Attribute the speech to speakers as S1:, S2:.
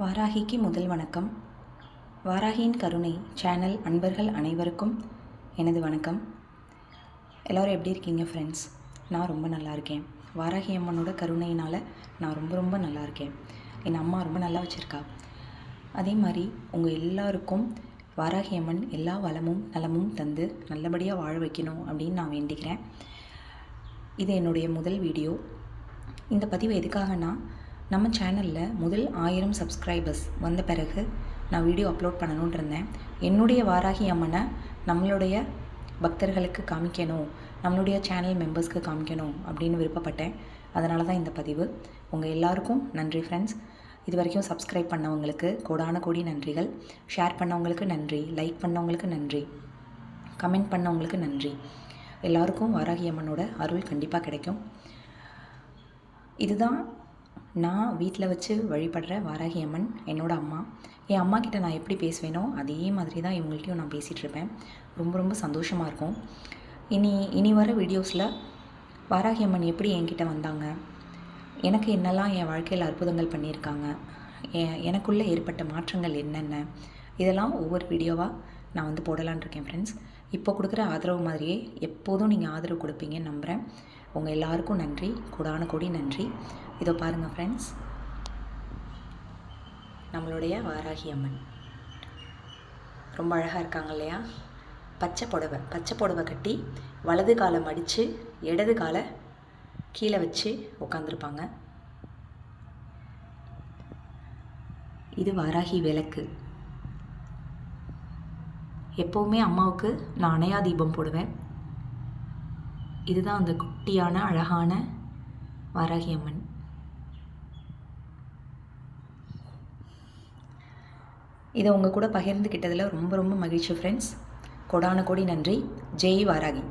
S1: வாராகிக்கு முதல் வணக்கம். வாராகியின் கருணை சேனல் அன்பர்கள் அனைவருக்கும் எனது வணக்கம். எல்லோரும் எப்படி இருக்கீங்க ஃப்ரெண்ட்ஸ்? நான் ரொம்ப நல்லா இருக்கேன். வாராகி அம்மனோட கருணையினால் நான் ரொம்ப நல்லா இருக்கேன். என் அம்மா ரொம்ப நல்லா வச்சுருக்கா. அதே மாதிரி உங்கள் எல்லாருக்கும் வாராகி அம்மன் எல்லா வளமும் நலமும் தந்து நல்லபடியாக வாழ வைக்கணும் அப்படின்னு நான் வேண்டிக்கிறேன். இது என்னுடைய முதல் வீடியோ. இந்த பதிவு எதுக்காகனா, நம்ம சேனலில் முதல் 1000 சப்ஸ்கிரைபர்ஸ் வந்த பிறகு நான் வீடியோ அப்லோட் பண்ணணுன்னு இருந்தேன். என்னுடைய வாராகி அம்மனை நம்மளுடைய பக்தர்களுக்கு காமிக்கணும், நம்மளுடைய சேனல் மெம்பர்ஸ்க்கு காமிக்கணும் அப்படின்னு விருப்பப்பட்டேன். அதனால தான் இந்த பதிவு. உங்கள் எல்லாருக்கும் நன்றி ஃப்ரெண்ட்ஸ். இது வரைக்கும் சப்ஸ்கிரைப் பண்ணவங்களுக்கு கோடான கோடி நன்றிகள். ஷேர் பண்ணவங்களுக்கு நன்றி, லைக் பண்ணவங்களுக்கு நன்றி, கமெண்ட் பண்ணவங்களுக்கு நன்றி. எல்லாருக்கும் வாராகி அம்மனோட அருள் கண்டிப்பாக கிடைக்கும். இதுதான் நான் வீட்டில் வச்சு வழிபடுற வாராகி அம்மன். என்னோட அம்மா, என் அம்மா கிட்ட நான் எப்படி பேசுவேனோ அதே மாதிரி தான் இவங்கள்ட்டையும் நான் பேசிகிட்ருப்பேன். ரொம்ப சந்தோஷமாக இருக்கும். இனி வர வீடியோஸில் வாராகி அம்மன் எப்படி என்கிட்ட வந்தாங்க, எனக்கு என்னெல்லாம் என் வாழ்க்கையில் அற்புதங்கள் பண்ணியிருக்காங்க, எனக்குள்ளே ஏற்பட்ட மாற்றங்கள் என்னென்ன, இதெல்லாம் ஒவ்வொரு வீடியோவாக நான் போடலான் இருக்கேன் ஃப்ரெண்ட்ஸ். இப்போ கொடுக்குற ஆதரவு மாதிரியே எப்போதும் நீங்கள் ஆதரவு கொடுப்பீங்கன்னு நம்புகிறேன். உங்கள் எல்லாருக்கும் நன்றி, கோடான கோடி நன்றி. இதோ பாருங்கள் ஃப்ரெண்ட்ஸ், நம்மளுடைய வாராகி அம்மன் ரொம்ப அழகாக இருக்காங்க இல்லையா? பச்சை புடவை கட்டி வலது காலை மடித்து இடது காலை கீழே வச்சு உட்காந்துருப்பாங்க. இது வாராகி விளக்கு. எப்போவுமே அம்மாவுக்கு நான் அணையா தீபம் போடுவேன். இதுதான் அந்த குட்டியான அழகான வாராகி அம்மன். இதை உங்கள் கூட பகிர்ந்துக்கிட்டதில் ரொம்ப மகிழ்ச்சி ஃப்ரெண்ட்ஸ். கோடான கோடி நன்றி. ஜெய் வாராகி.